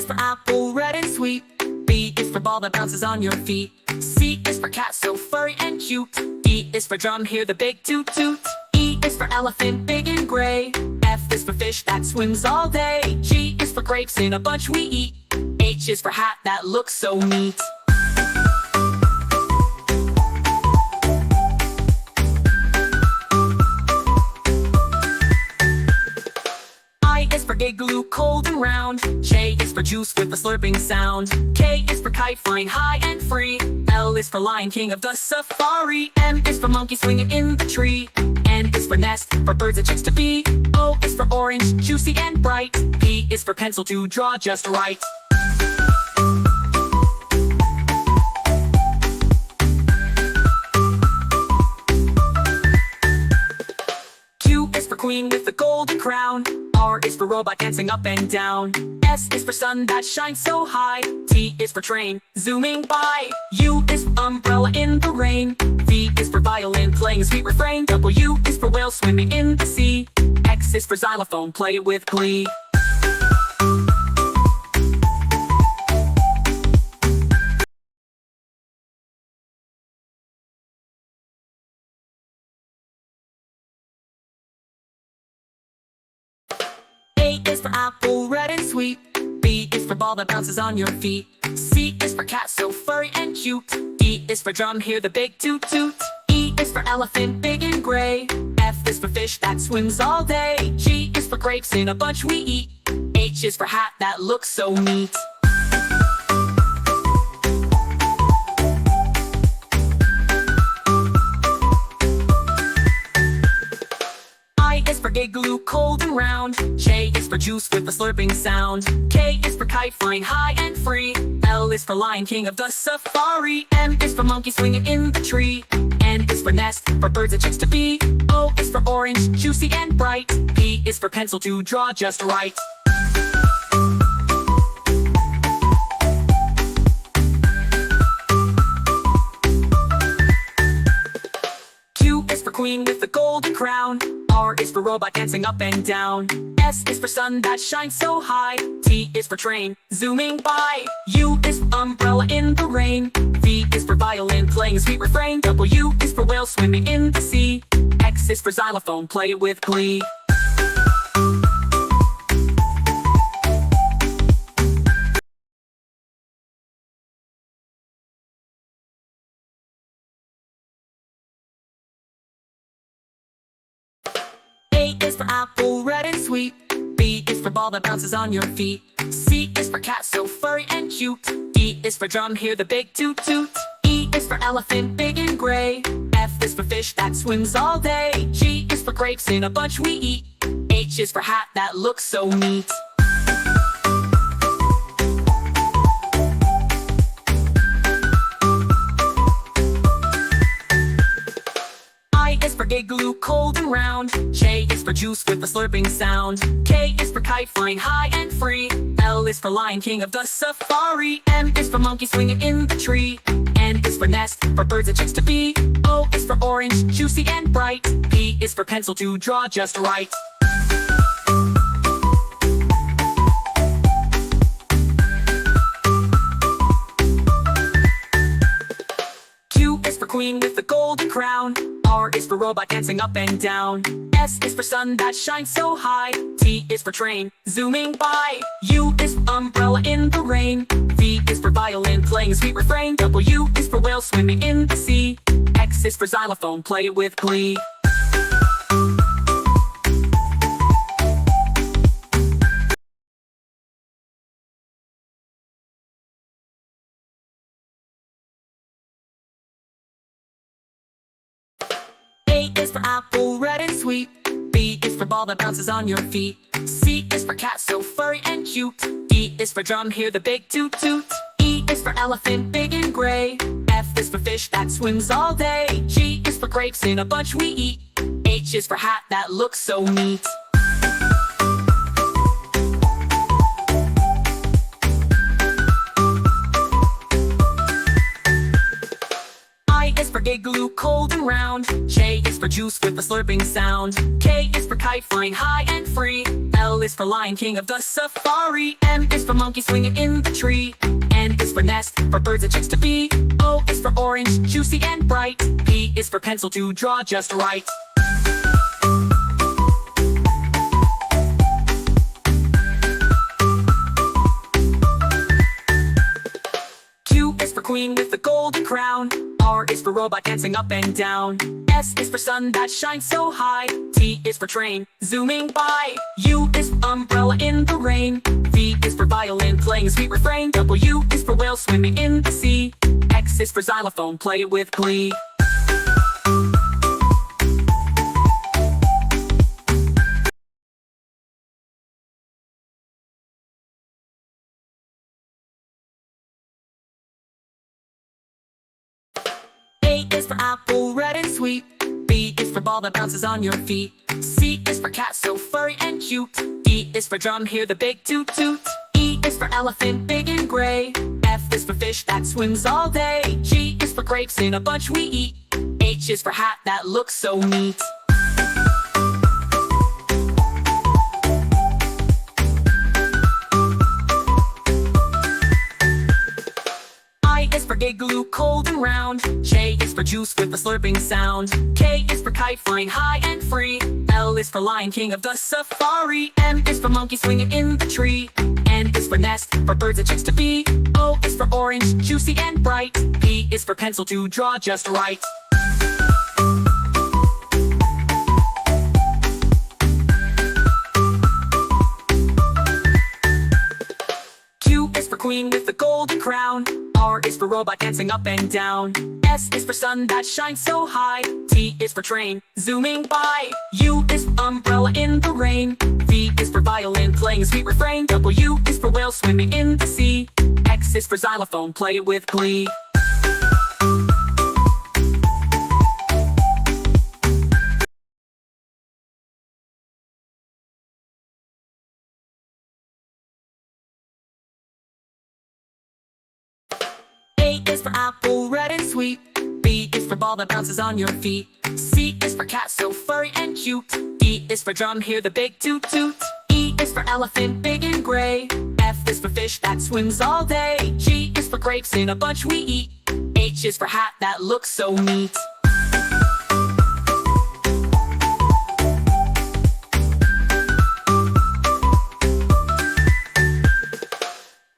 is for apple, red and sweet. B is for ball that bounces on your feet. C is for cat, so furry and cute. D is for drum, hear the big toot toot. E is for elephant, big and gray. F is for fish that swims all day. G is for grapes in a bunch we eat. H is for hat that looks so neat. I is for igloo, cold and round. J is for juice with a slurping sound. K is for kite, flying high and free. L is for lion, king of the safari. M is for monkey, swinging in the tree. N is for nest, for birds and chicks to be. O is for orange, juicy and bright. P is for pencil to draw just right. Q is for queen with the golden crown. R is for robot dancing up and down. S is for sun that shines so high. T is for train, zooming by. U is for umbrella in the rain. V is for violin, playing a sweet refrain. W is for whale swimming in the sea. X is for xylophone, play with glee. A is for apple, red and sweet. B is for ball that bounces on your feet. C is for cat, so furry and cute. D is for drum, hear the big toot toot. E is for elephant, big and gray. F is for fish that swims all day. G is for grapes in a bunch we eat. H is for hat that looks so neat. I is for igloo, cold and round. J is for juice with a slurping sound. K is for kite, flying high and free. L is for lion, king of the safari. M is for monkey, swinging in the tree. N is for nest, for birds and chicks to be. O is for orange, juicy and bright. P is for pencil to draw just right. Q is for queen with the golden crown. R is for robot dancing up and down. S is for sun that shines so high. T is for train, zooming by. U is for umbrella in the rain. V is for violin, playing a sweet refrain. W is for whale swimming in the sea. X is for xylophone, play with glee. A is for apple, red and sweet. B is for ball that bounces on your feet. C is for cat, so furry and cute. D is for drum, hear the big toot toot. E is for elephant, big and gray. F is for fish that swims all day. G is for grapes in a bunch we eat. H is for hat that looks so neat. I is for igloo, cold and round. J is for juice with a slurping sound. K is for kite, flying high and free. L is for lion, king of the safari. M is for monkey, swinging in the tree. N is for nest, for birds and chicks to be. O is for orange, juicy and bright. P is for pencil to draw just right. Q is for queen with the golden crown. R is for robot dancing up and down. S is for sun that shines so high. T is for train, zooming by. U is for umbrella in the rain. V is for violin, playing a sweet refrain. W is for whale swimming in the sea. X is for xylophone, play with glee. A is for apple, red and sweet. B is for ball that bounces on your feet. C is for cat, so furry and cute. D is for drum, hear the big toot toot. E is for elephant, big and gray. F is for fish that swims all day. G is for grapes in a bunch we eat. H is for hat that looks so neat. I is for igloo, cold and round. J is for juice with a slurping sound. K is for kite, flying high and free. L is for lion, king of the safari. M is for for monkey swinging in the tree. N is for nest, for birds and chicks to be. O is for orange, juicy and bright. P is for pencil to draw just right. Q is for queen with the golden crown. R is for robot dancing up and down. S is for sun that shines so high. T is for train, zooming by. U is for umbrella in the rain. V is for violin playing a sweet refrain. W is for whale swimming in the sea. X is for xylophone, play it with glee. A is for apple, red and sweet. B is for ball that bounces on your feet. C is for cat, so furry and cute. D is for drum, hear the big toot toot. E is for elephant, big and gray. F is for fish that swims all day. G is for grapes in a bunch we eat. H is for hat that looks so neat. I is for igloo, cold and round. J is for juice with a slurping sound. K is for kite flying high and free. L is for lion, king of the safari. M is for monkey swinging in the tree. N is for nest, for birds and chicks to be. O is for orange, juicy and bright. P is for pencil to draw just right. Q is for queen with the golden crown. R is for robot dancing up and down. S is for sun that shines so high. T is for train, zooming by. U is for umbrella in the rain. V is for violin playing a sweet refrain. W is for whale swimming in the sea. X is for xylophone, play it with glee. A is for apple, red and sweet. B is for ball that bounces on your feet. C is for cat, so furry and cute. D is for drum, hear the big toot toot. E is for elephant, big and gray. F is for fish that swims all day. G is for grapes in a bunch we eat. H is for hat that looks so neat.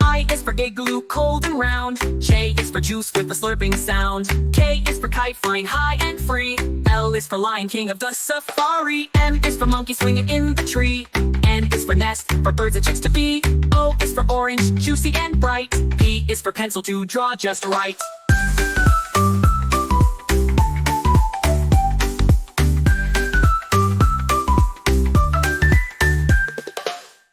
I is for igloo, cold and round. J is for juice with a slurping sound. K is for kite flying high and free. L is for lion, king of the safari. M is for monkey swinging in the tree. N is for nest, for birds and chicks to be. O is for orange, juicy and bright. P is for pencil to draw just right.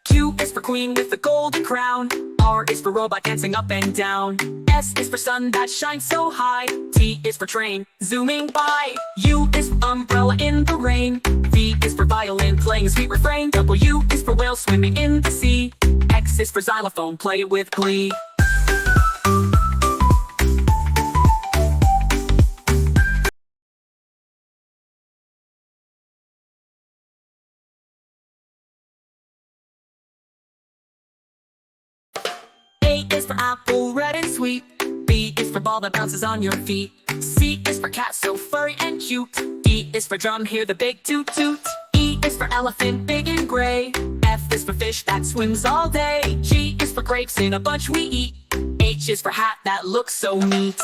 Q is for queen with the golden crown. R is for robot dancing up and down. S is for sun that shines so high. T is for train, zooming by. U is for umbrella in the rain. V is for violin playing a sweet refrain. W is for whale swimming in the sea. X is for xylophone, play it with glee. A is for apple, red and sweet. B is for ball that bounces on your feet. C is for cat, so furry and cute. D is for drum, hear the big toot toot. E is for elephant, big and gray. F is for fish that swims all day. G is for grapes in a bunch we eat. H is for hat that looks so neat.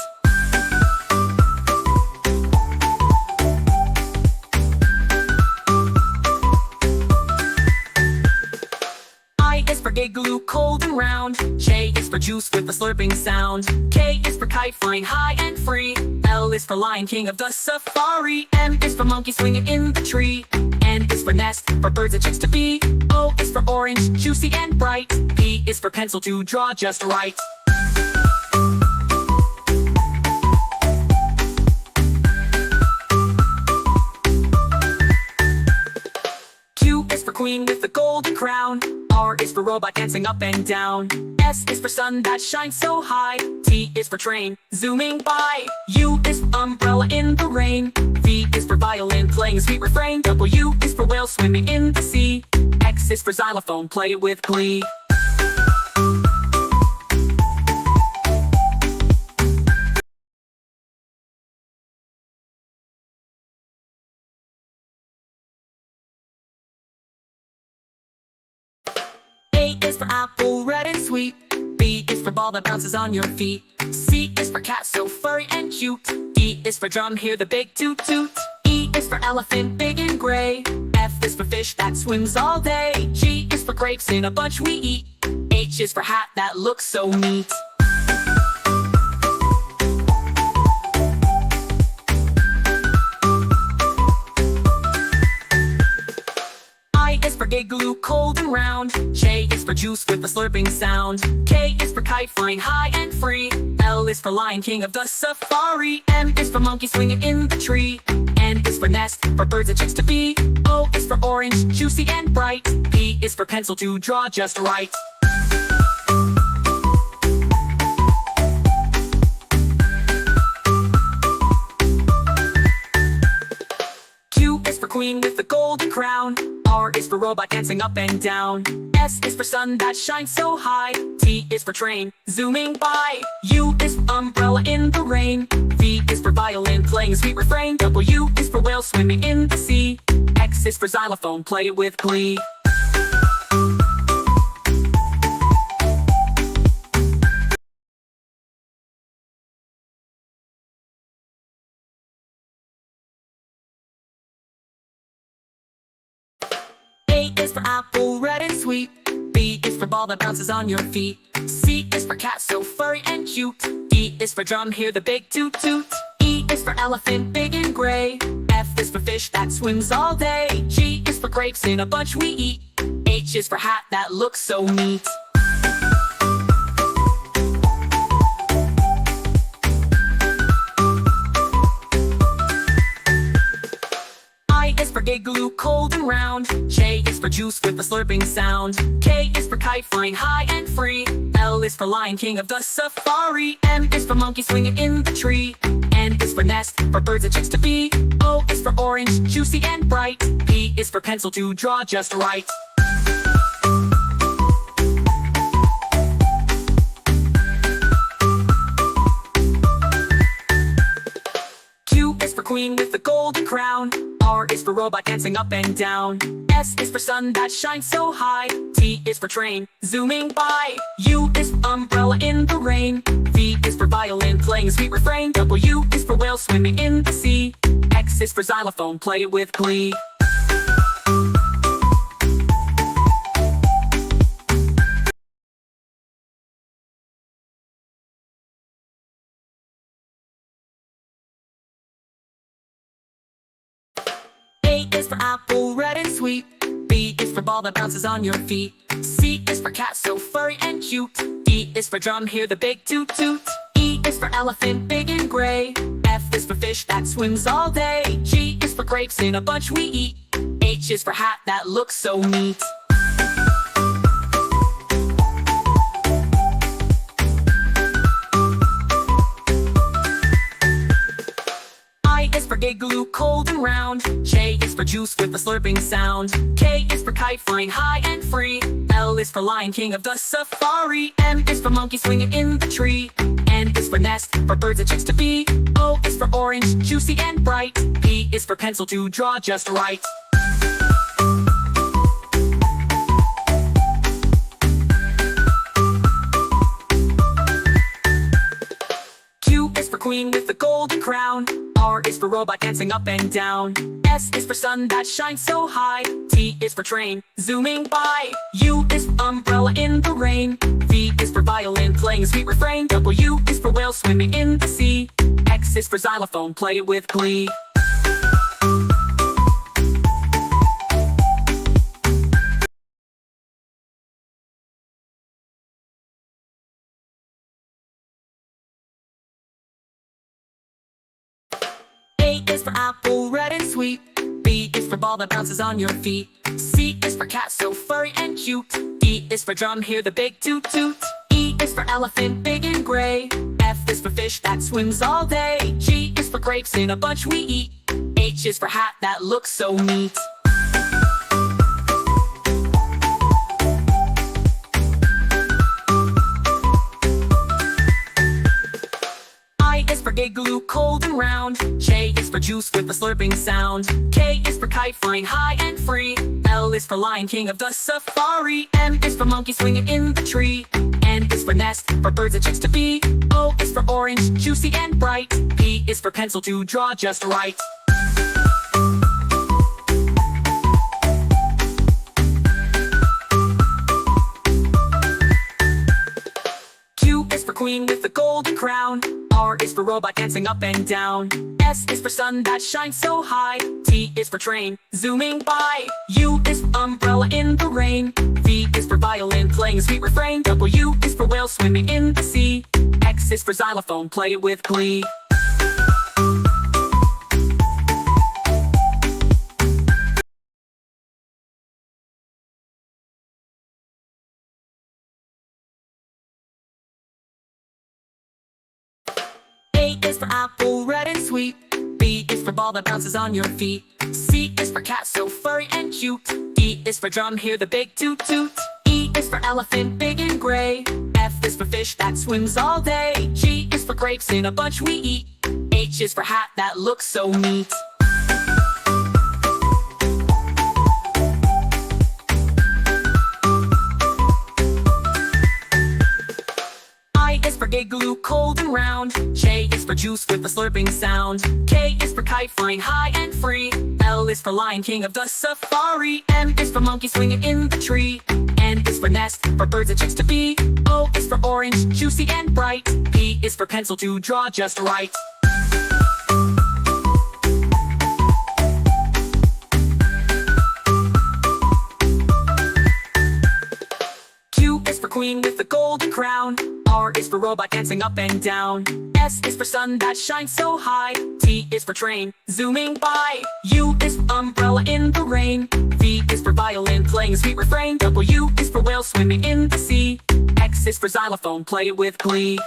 I is for igloo, cold and round. J is for juice with a slurping sound. K is for kite flying high and free. L is for lion, king of the safari. M is for monkey swinging in the tree. N is for nest, for birds and chicks to be. O is for orange, juicy and bright. P is for pencil to draw just right. Q is for queen with the golden crown. R is for robot dancing up and down. S is for sun that shines so high. T is for train, zooming by. U is for umbrella in the rain. V is for violin playing a sweet refrain. W is for whale swimming in the sea. X is for xylophone, play it with glee. for apple, red and sweet. B is for ball that bounces on your feet. C is for cat, so furry and cute. D is for drum, hear the big toot toot. E is for elephant, big and gray. F is for fish that swims all day. G is for grapes, in a bunch we eat. H is for hat that looks so neat. I is for igloo, cold and round. J is for juice with a slurping sound. K is for kite, flying high and free. L is for lion, king of the safari. M is for monkey, swinging in the tree. N is for nest, for birds and chicks to be. O is for orange, juicy and bright. P is for pencil, to draw just right. Q is for queen with the golden crown. R is for robot, dancing up and down. S is for sun that shines so high. T is for train, zooming by. U is for umbrella in the rain. V is for violin, playing a sweet refrain. W is for whale, swimming in the sea. X is for xylophone, play with glee. A is for apple, red and sweet. B is for ball that bounces on your feet. C is for cat, so furry and cute. D is for drum, hear the big toot toot. E is for elephant, big and gray. F is for fish that swims all day. G is for grapes, in a bunch we eat. H is for hat that looks so neat. I is for igloo, cold and round. J is for juice with a slurping sound. K is for kite, flying high and free. L is for lion, king of the safari. M is for monkey, swinging in the tree. N is for nest, for birds and chicks to be. O is for orange, juicy and bright. P is for pencil, to draw just right. Q is for queen with the golden crown. R is for robot, dancing up and down. S is for sun that shines so high. T is for train, zooming by. U is for umbrella in the rain. V is for violin, playing a sweet refrain. W is for whale, swimming in the sea. X is for xylophone, play it with glee. A is for apple, red and sweet. B is for ball that bounces on your feet. C is for cat, so furry and cute. D is for drum, hear the big toot toot. E is for elephant, big and gray. F is for fish that swims all day. G is for grapes, in a bunch we eat. H is for hat that looks so neat. I is for igloo, cold and round. J is for juice with a slurping sound. K is for kite, flying high and free. L is for lion, king of the safari. M is for monkey, swinging in the tree. N is for nest, for birds and chicks to be. O is for orange, juicy and bright. P is for pencil, to draw just right. Q is for queen with the golden crown. R is for robot, dancing up and down. S is for sun that shines so high. T is for train, zooming by. U is for umbrella in the rain. V is for violin, playing a sweet refrain. W is for whale, swimming in the sea. X is for xylophone, play it with glee. A is for apple, red and sweet. B is for ball that bounces on your feet. C is for cat, so furry and cute. D is for drum, hear the big toot toot. E is for elephant, big and gray. F is for fish that swims all day. G is for grapes, in a bunch we eat. H is for hat that looks so neat. I is for igloo, cold and round. J is for for juice with a slurping sound. K is for kite flying high and free. L is for lion king of the safari. M is for monkey swinging in the tree. N is for nest, for birds and chicks to be. O is for orange, juicy and bright. P is for pencil to draw just right. Q is for queen with the golden crown. R is for robot dancing up and down. S is for sun that shines so high. T is for train, zooming by. U is for umbrella in the rain. V is for violin playing a sweet refrain. W is for whale swimming in the sea. X is for xylophone, play it with glee. A is for apple, red and sweet. B is for ball that bounces on your feet. C is for cat, so furry and cute. D is for drum, hear the big toot toot. E is for elephant, big and gray. F is for fish that swims all day. G is for grapes in a bunch we eat. H is for hat that looks so neat. I is for gigaloo, cold and round. J is for juice with a slurping sound. K is for kite flying high and free. L is for lion king of the safari. M is for monkey swinging in the tree. N is for nest, for birds and chicks to be. O is for orange, juicy and bright. P is for pencil to draw just right. Q is for queen with the golden crown. R is for robot dancing up and down. S is for sun that shines so high. T is for train, zooming by. U is for umbrella in the rain. V is for violin playing a sweet refrain. W is for whale swimming in the sea. X is for xylophone, play it with glee.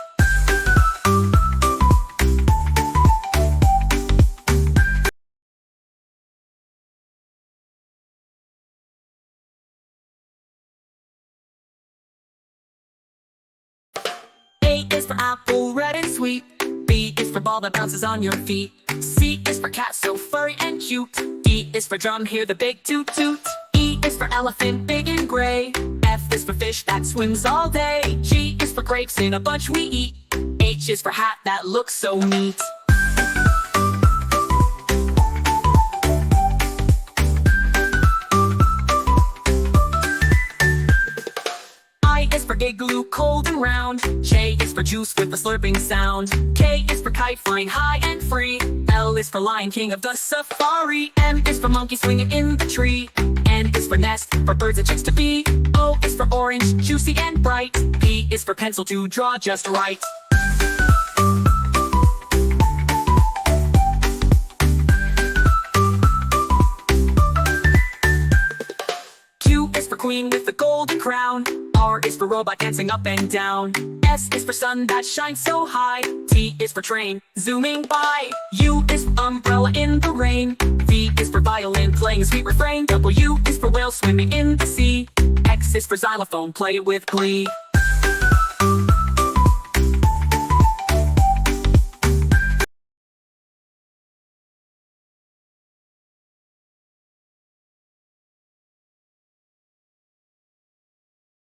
A is for apple, red and sweet. B is for ball that bounces on your feet. C is for cat, so furry and cute. D is for drum, hear the big toot toot. E is for elephant, big and gray. F is for fish that swims all day. G is for grapes in a bunch we eat. H is for hat that looks so neat. I is for gigaloo, cold and round. J is for juice with a slurping sound. K is for kite flying high and free. L is for lion king of the safari. M is for monkey swinging in the tree. N is for nest, for birds and chicks to be. O is for orange, juicy and bright. P is for pencil to draw just right. Q is for queen with the golden crown. R is for robot dancing up and down. S is for sun that shines so high. T is for train, zooming by. U is for umbrella in the rain. V is for violin playing a sweet refrain. W is for whale swimming in the sea. X is for xylophone, play it with glee.